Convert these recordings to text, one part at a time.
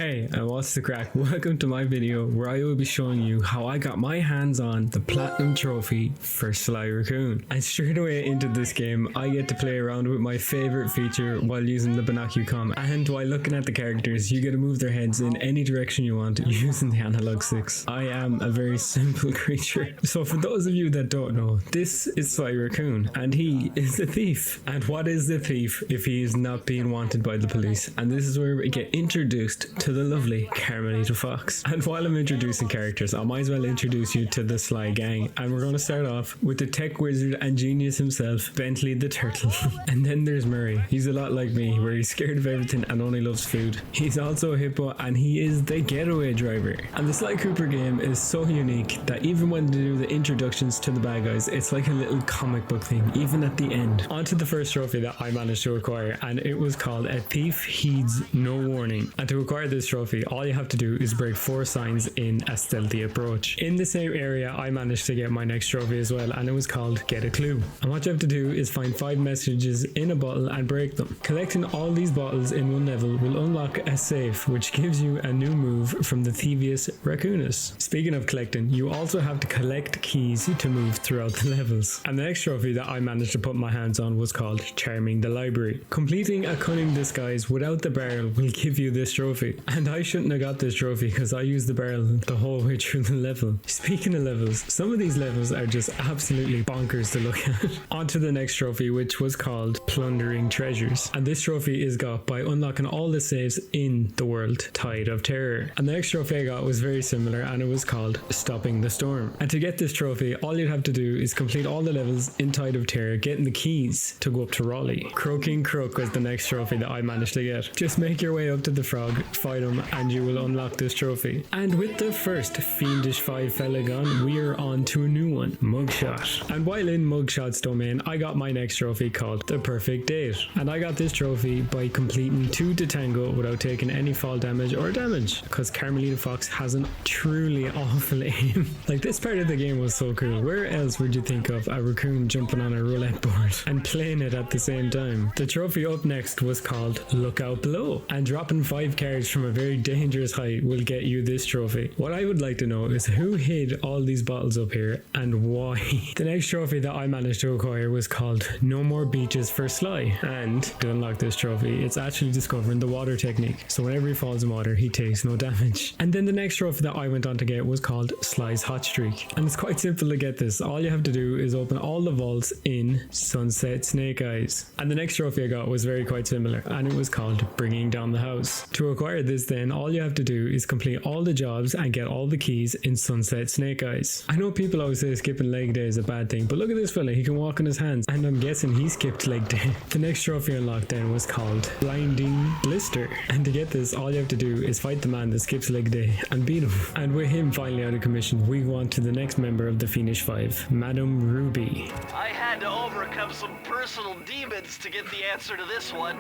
Hey, and what's the crack? Welcome to my video where I will be showing you how I got my hands on the platinum trophy for Sly Racoon. And straight away into this game, I get to play around with my favorite feature while using the binocular, and while looking at the characters, you get to move their heads in any direction you want using the analog sticks. I am a very simple creature. So for those of you that don't know, this is Sly Racoon, and he is a thief. And what is the thief if he is not being wanted by the police? And this is where we get introduced to the lovely Carmelita Fox. And while I'm introducing characters, I might as well introduce you to the Sly gang. And we're going to start off with the tech wizard and genius himself, Bentley the Turtle. And then there's Murray. He's a lot like me, where he's scared of everything and only loves food. He's also a hippo, and he is the getaway driver. And the Sly Cooper game is so unique that even when they do the introductions to the bad guys, it's like a little comic book thing, even at the end. On to the first trophy that I managed to acquire, and it was called A Thief Heeds No Warning. And to acquire this trophy, all you have to do is break 4 signs in a stealthy approach. In the same area, I managed to get my next trophy as well, and it was called Get a Clue. And what you have to do is find 5 messages in a bottle and break them. Collecting all these bottles in one level will unlock a safe, which gives you a new move from the Thievius Raccoonus. Speaking of collecting, you also have to collect keys to move throughout the levels. And the next trophy that I managed to put my hands on was called Charming the Library. Completing a cunning disguise without the barrel will give you this trophy. And I shouldn't have got this trophy because I used the barrel the whole way through the level. Speaking of levels, some of these levels are just absolutely bonkers to look at. On to the next trophy, which was called Plundering Treasures. And this trophy is got by unlocking all the saves in the world Tide of Terror. And the next trophy I got was very similar, and it was called Stopping the Storm. And to get this trophy, all you'd have to do is complete all the levels in Tide of Terror, getting the keys to go up to Raleigh. Croaking Crook was the next trophy that I managed to get. Just make your way up to the frog, fight him, and you will unlock this trophy. And with the first Fiendish 5 fella gone, we are on to a new one, Mugshot. And while in Mugshot's domain, I got my next trophy called The Perfect Date. And I got this trophy by completing 2 to tango without taking any fall damage or damage, because Carmelita Fox has an truly awful aim. Like, this part of the game was so cool. Where else would you think of a raccoon jumping on a roulette board and playing it at the same time? The trophy up next was called Look Out Below, and dropping 5 cards from a very dangerous height will get you this trophy. What I would like to know is who hid all these bottles up here and why. The next trophy that I managed to acquire was called No More Beaches for Sly, and to unlock this trophy, it's actually discovering the water technique, so whenever he falls in water, he takes no damage. And then the next trophy that I went on to get was called Sly's Hot Streak, and it's quite simple to get this. All you have to do is open all the vaults in Sunset Snake Eyes. And the next trophy I got was quite similar, and it was called Bringing Down the House. To acquire this, then all you have to do is complete all the jobs and get all the keys in Sunset Snake Eyes. I know people always say skipping leg day is a bad thing, but look at this fella, he can walk on his hands, and I'm guessing he skipped leg day. The next trophy unlocked then was called Blinding Blister, and to get this, all you have to do is fight the man that skips leg day and beat him. And with him finally out of commission, we go on to the next member of the Fiendish 5, Madame Ruby. I had to overcome some personal demons to get the answer to this one.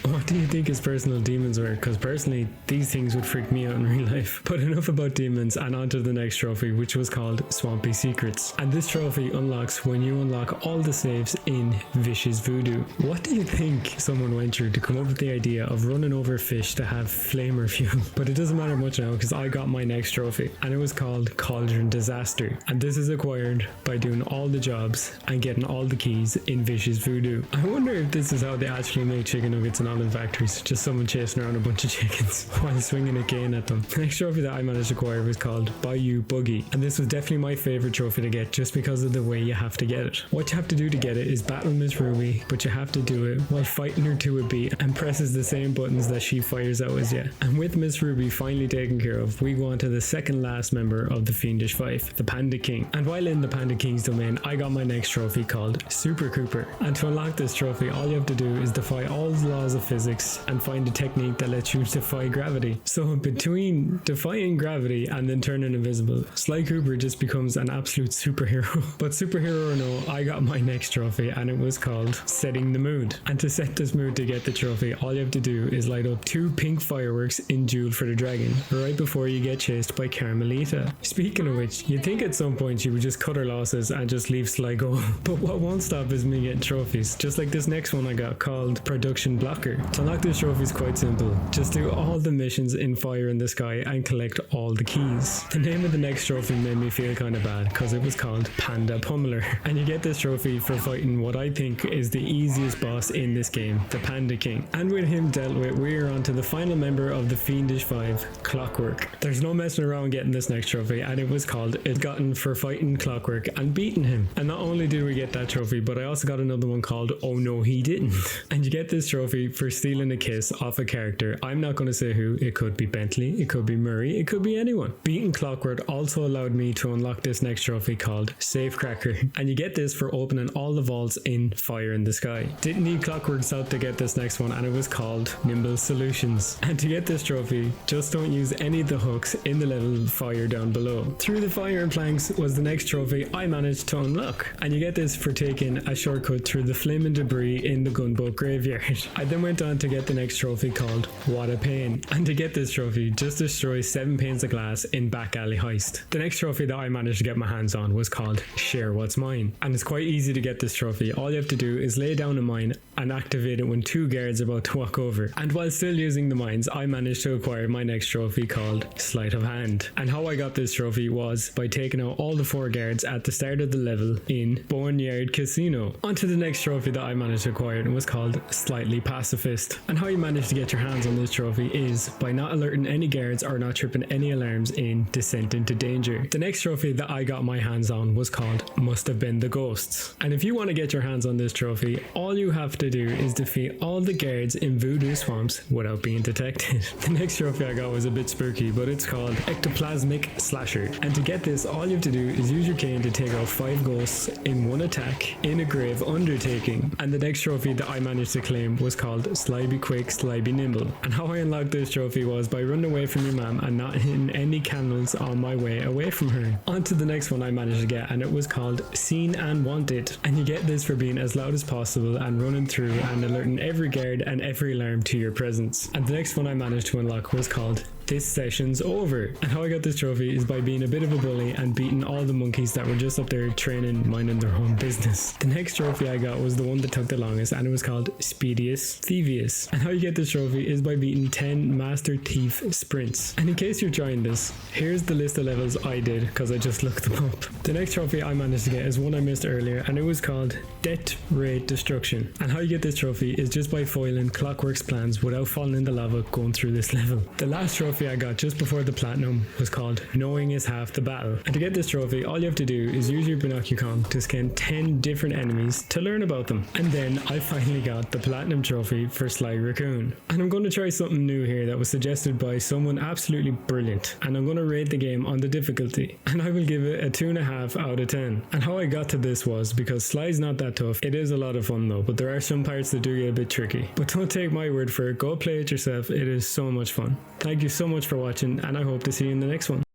What do you think his personal demons were? Because personally, these things would freak me out in real life. But enough about demons, and on to the next trophy, which was called Swampy Secrets. And this trophy unlocks when you unlock all the saves in Vicious Voodoo. What do you think someone went through to come up with the idea of running over fish to have flamer fuel? But it doesn't matter much now, because I got my next trophy, and it was called Cauldron Disaster. And this is acquired by doing all the jobs and getting all the keys in Vicious Voodoo. I wonder if this is how they actually make chicken nuggets in olive factories, just someone chasing around a bunch of chickens while swinging a cane at them. The next trophy that I managed to acquire was called Bayou Buggy, and this was definitely my favorite trophy to get just because of the way you have to get it. What you have to do to get it is battle Miss Ruby, but you have to do it while fighting her to a beat and presses the same buttons that she fires out as you. And with Miss Ruby finally taken care of, we go on to the second last member of the Fiendish 5, the Panda King. And while in the Panda King's domain, I got my next trophy called Super Cooper. And to unlock this trophy, all you have to do is defy all the laws of physics and find a technique that lets you defy gravity. So between defying gravity and then turning invisible, Sly Cooper just becomes an absolute superhero. But superhero or no, I got my next trophy, and it was called Setting the Mood. And to set this mood to get the trophy, all you have to do is light up 2 pink fireworks in Jewel for the Dragon right before you get chased by Carmelita. Speaking of which, you'd think at some point she would just cut her losses and just leave Sly go. But what won't stop is me getting trophies, just like this next one I got called Production fighting blocker. To unlock this trophy is quite simple. Just do all the missions in Fire in the Sky and collect all the keys. The name of the next trophy made me feel kind of bad because it was called Panda Pummeler. And you get this trophy for fighting what I think is the easiest boss in this game, the Panda King. And with him dealt with, we're on to the final member of the Fiendish Five, Clockwork. There's no messing around getting this next trophy, and it was called It's Gotten for fighting Clockwork and beating him. And not only did we get that trophy, but I also got another one called Oh No He Didn't. And you get this trophy for stealing a kiss off a character. I'm not going to say who. It could be Bentley, it could be Murray, it could be anyone. Beating Clockwork also allowed me to unlock this next trophy called Safecracker. And you get this for opening all the vaults in Fire in the Sky. Didn't need Clockwork's help to get this next one, and it was called Nimble Solutions. And to get this trophy, just don't use any of the hooks in the level of fire down below. Through the Fire and Planks was the next trophy I managed to unlock. And you get this for taking a shortcut through the flame and debris in the gunboat graveyard. I then went on to get the next trophy called What a Pain. And to get this trophy, just destroy 7 panes of glass in Back Alley Heist. The next trophy that I managed to get my hands on was called Share What's Mine. And it's quite easy to get this trophy. All you have to do is lay down a mine and activate it when 2 guards are about to walk over. And while still using the mines, I managed to acquire my next trophy called Sleight of Hand. And how I got this trophy was by taking out all the 4 guards at the start of the level in Boneyard Casino. On to the next trophy that I managed to acquire, and it was called Slightly Pacifist. And how you manage to get your hands on this trophy is by not alerting any guards or not tripping any alarms in Descent into Danger. The next trophy that I got my hands on was called Must Have Been the Ghosts. And if you want to get your hands on this trophy, all you have to do is defeat all the guards in Voodoo Swamps without being detected. The next trophy I got was a bit spooky, but it's called Ectoplasmic Slasher. And to get this, all you have to do is use your cane to take out 5 ghosts in one attack in a grave undertaking. And the next trophy that I managed to claim was called Sly Be Quick, Sly Be Nimble. And how I unlocked this trophy was by running away from your mom and not hitting any candles on my way away from her. On to the next one I managed to get, and it was called Seen and Wanted. And you get this for being as loud as possible and running through and alerting every guard and every alarm to your presence. And the next one I managed to unlock was called This Session's Over. And how I got this trophy is by being a bit of a bully and beating all the monkeys that were just up there training, minding their own business. The next trophy I got was the one that took the longest, and it was called Speediest Thievius. And how you get this trophy is by beating 10 Master Thief sprints. And in case you're trying this, here's the list of levels I did because I just looked them up. The next trophy I managed to get is one I missed earlier, and it was called Death Rate Destruction. And how you get this trophy is just by foiling Clockwork's plans without falling in the lava going through this level. The last trophy I got just before the platinum was called Knowing is Half the Battle. And to get this trophy, all you have to do is use your Binocucon to scan 10 different enemies to learn about them. And then I finally got the platinum trophy for Sly Racoon. And I'm going to try something new here that was suggested by someone absolutely brilliant. And I'm going to rate the game on the difficulty. And I will give it a 2.5 out of 10. And how I got to this was because Sly's not that tough. It is a lot of fun though, but there are some parts that do get a bit tricky. But don't take my word for it. Go play it yourself. It is so much fun. Thank you so much for watching, and I hope to see you in the next one.